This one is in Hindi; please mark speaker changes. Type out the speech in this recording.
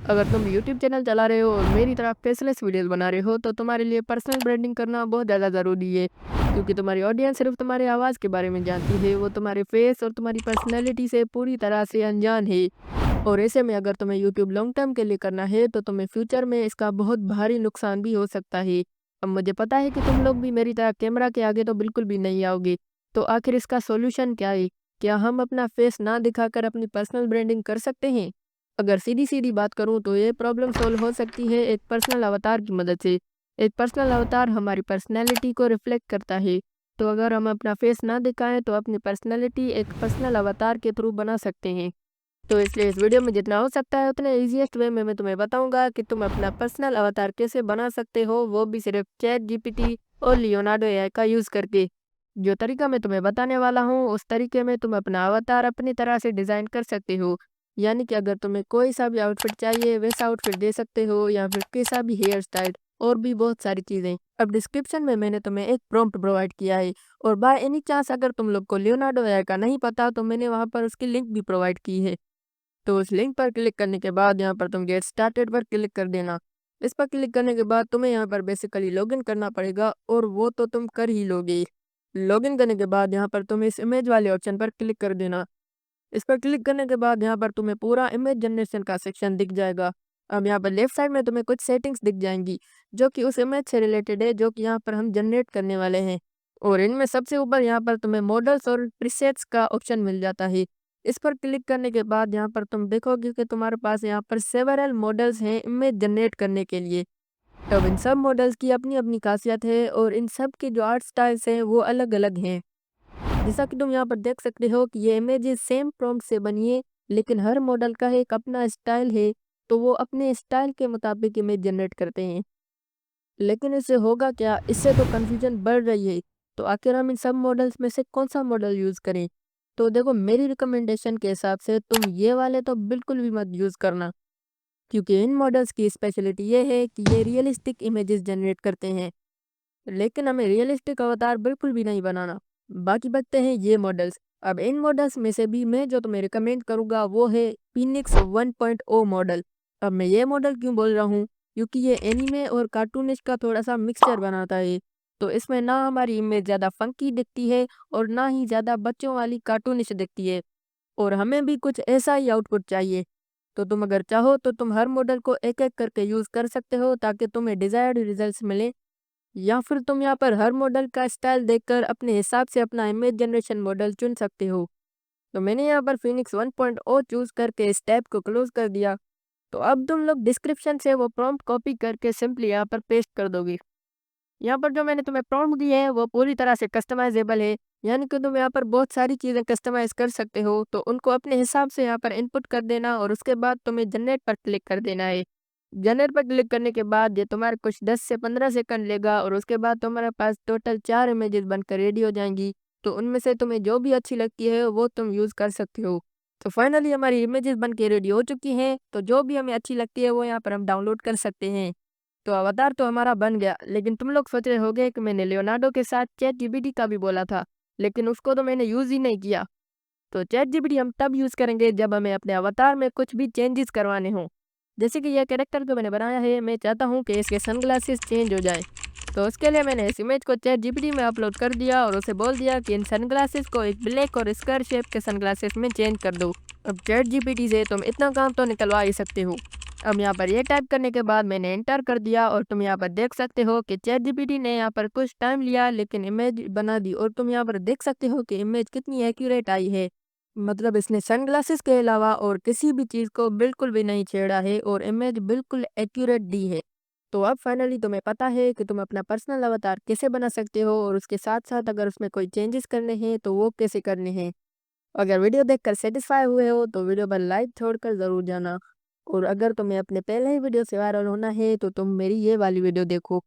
Speaker 1: अगर तुम यूट्यूब चैनल चला रहे हो और मेरी तरह फेसलेस वीडियोस बना रहे हो तो तुम्हारे लिए पर्सनल ब्रांडिंग करना बहुत ज़्यादा ज़रूरी है, क्योंकि तुम्हारी ऑडियंस सिर्फ तुम्हारी आवाज़ के बारे में जानती है, वो तुम्हारे फेस और तुम्हारी पर्सनैलिटी से पूरी तरह से अनजान है। और ऐसे में अगर तुम्हें यूट्यूब लॉन्ग टर्म के लिए करना है तो तुम्हें फ्यूचर में इसका बहुत भारी नुकसान भी हो सकता है। अब मुझे पता है कि तुम लोग भी मेरी तरह कैमरा के आगे तो बिल्कुल भी नहीं आओगे। तो आखिर इसका सॉल्यूशन क्या है? क्या हम अपना फेस ना दिखाकर अपनी पर्सनल ब्रांडिंग कर सकते हैं? अगर सीधी-सीधी बात करूँ तो ये प्रॉब्लम सॉल्व हो सकती है एक पर्सनल अवतार की मदद से। एक पर्सनल अवतार हमारी पर्सनैलिटी को रिफ्लेक्ट करता है। तो अगर हम अपना फेस ना दिखाएँ तो अपनी पर्सनैलिटी एक पर्सनल अवतार के थ्रू बना सकते हैं। तो इसलिए इस वीडियो में जितना हो सकता है उतने ईज़ीएस्ट वे में मैं तुम्हें बताऊँगा कि तुम अपना पर्सनल अवतार कैसे बना सकते हो, वो भी सिर्फ़ चैट जीपीटी और लियोनार्डो एआई का यूज़ करके। जो तरीका मैं तुम्हें बताने वाला हूँ, उस तरीके में तुम अपना अवतार अपनी तरह से डिज़ाइन कर सकते हो। यानी कि अगर तुम्हें कोई सा भी आउटफिट चाहिए, वैसा आउटफिट दे सकते हो या फिर कैसा भी हेयर स्टाइल और भी बहुत सारी चीज़ें। अब डिस्क्रिप्शन में मैंने तुम्हें एक प्रॉम्प्ट प्रोवाइड किया है और बाय एनी चांस अगर तुम लोग को लियोनार्डो एआई का नहीं पता तो मैंने वहाँ पर उसकी लिंक भी प्रोवाइड की है। तो उस लिंक पर क्लिक करने के बाद यहाँ पर तुम गेट स्टार्टेड पर क्लिक कर देना। इस पर क्लिक करने के बाद तुम्हें यहाँ पर बेसिकली लॉगिन करना पड़ेगा और वो तो तुम कर ही लोगे। लॉगिन करने के बाद यहाँ पर तुम इस इमेज वाले ऑप्शन पर क्लिक कर देना। इस पर क्लिक करने के बाद यहाँ पर तुम्हें पूरा इमेज जनरेशन का सेक्शन दिख जाएगा। अब यहाँ पर लेफ्ट साइड में तुम्हें कुछ सेटिंग्स दिख जाएंगी जो कि उस इमेज से रिलेटेड है, जो कि यहाँ पर हम जनरेट करने वाले हैं। और इनमें सबसे ऊपर यहाँ पर तुम्हें मॉडल्स और प्रीसेट्स का ऑप्शन मिल जाता है। इस पर क्लिक करने के बाद यहाँ पर तुम देखोगे कि तुम्हारे पास यहाँ पर सेवरल मॉडल्स हैं इमेज जनरेट करने के लिए। अब इन सब मॉडल्स की अपनी अपनी खासियत है और इन सब के जो आर्ट स्टाइल्स हैं वो अलग अलग हैं। जैसा कि तुम यहाँ पर देख सकते हो कि ये इमेजेस सेम प्रॉम्प्ट से बनी है, लेकिन हर मॉडल का एक अपना स्टाइल है, तो वो अपने स्टाइल के मुताबिक इमेज जनरेट करते हैं। लेकिन इससे होगा क्या? इससे तो कन्फ्यूजन बढ़ रही है। तो आखिर हम इन सब मॉडल्स में से कौन-सा मॉडल यूज़ करें? तो देखो, मेरी रिकमेंडेशन के हिसाब से तुम ये वाले तो बिल्कुल भी मत यूज़ करना, क्योंकि इन मॉडल्स की स्पेशलिटी ये है कि ये रियलिस्टिक इमेजेस जनरेट करते हैं। लेकिन हमें रियलिस्टिक अवतार बिल्कुल भी नहीं बनाना। बाकी बचते हैं ये मॉडल्स। अब इन मॉडल्स में से भी मैं जो तुम्हें रिकमेंड करूँगा वो है फीनिक्स 1.0 मॉडल। अब मैं ये मॉडल क्यों बोल रहा हूँ? क्योंकि ये एनीमे और कार्टूनिश का थोड़ा-सा मिक्सचर बनाता है। तो इसमें ना हमारी इमेज ज़्यादा फंकी दिखती है और ना ही ज़्यादा बच्चों वाली कार्टूनिश दिखती है। और हमें भी कुछ ऐसा ही आउटपुट चाहिए। तो तुम अगर चाहो तो तुम हर मॉडल को एक-एक करके यूज़ कर सकते हो ताकि तुम्हें डिज़ायर्ड रिजल्ट्स मिलें। या फिर तुम यहाँ पर हर मॉडल का स्टाइल देखकर अपने हिसाब से अपना इमेज जनरेशन मॉडल चुन सकते हो। तो मैंने यहाँ पर फिनिक्स 1.0 चूज करके इस टैब को क्लोज कर दिया। तो अब तुम लोग डिस्क्रिप्शन से वो प्रॉम्प्ट कॉपी करके सिंपली यहाँ पर पेस्ट कर दोगे। यहाँ पर जो मैंने तुम्हें प्रॉम्प्ट दी है वो पूरी तरह से कस्टमाइजेबल है, यानी कि तुम यहाँ पर बहुत सारी चीज़ें कस्टमाइज कर सकते हो, तो उनको अपने हिसाब से यहाँ पर इनपुट कर देना और उसके बाद तुम्हें जनरेट पर क्लिक कर देना है। जनरेट पर क्लिक करने के बाद ये तुम्हारे कुछ 10 से 15 सेकंड लेगा और उसके बाद तुम्हारे पास टोटल 4 इमेजेस बनकर रेडी हो जाएंगी। तो उनमें से तुम्हें जो भी अच्छी लगती है वो तुम यूज़ कर सकते हो। तो फाइनली हमारी इमेजेस बन के रेडी हो चुकी हैं, तो जो भी हमें अच्छी लगती है वो यहाँ पर हम डाउनलोड कर सकते हैं। तो अवतार तो हमारा बन गया, लेकिन तुम लोग सोच रहे होगे कि मैंने लियोनार्डो के साथ चैट जीपीटी का भी बोला था, लेकिन उसको तो मैंने यूज़ ही नहीं किया। तो चैट जीपीटी हम तब यूज़ करेंगे जब हमें अपने अवतार में कुछ भी चेंजेस करवाने हों। जैसे कि यह कैरेक्टर जो मैंने बनाया है, मैं चाहता हूँ कि इसके सनग्लासेस चेंज हो जाए। तो उसके लिए मैंने इस इमेज को चैट जीपीटी में अपलोड कर दिया और उसे बोल दिया कि इन सनग्लासेस को एक ब्लैक और स्क्वायर शेप के सनग्लासेस में चेंज कर दो। अब चैट जीपीटी से तुम इतना काम तो निकलवा ही सकते हो। अब यहाँ पर ये टाइप करने के बाद मैंने एंटर कर दिया और तुम यहाँ पर देख सकते हो कि चैट जीपीटी ने यहाँ पर कुछ टाइम लिया लेकिन इमेज बना दी और तुम यहाँ पर देख सकते हो कि इमेज कितनी एक्यूरेट आई है। मतलब इसने सनग्लासेस के अलावा और किसी भी चीज़ को बिल्कुल भी नहीं छेड़ा है और इमेज बिल्कुल एक्यूरेट दी है। तो अब फाइनली तुम्हें पता है कि तुम अपना पर्सनल अवतार कैसे बना सकते हो और उसके साथ-साथ अगर उसमें कोई चेंजेस करने हैं तो वो कैसे करने हैं। अगर वीडियो देखकर सैटिस्फाई हुए हो तो वीडियो पर लाइक छोड़कर ज़रूर जाना। और अगर तुम्हें अपने पहले ही वीडियो से वायरल होना है तो तुम मेरी ये वाली वीडियो देखो।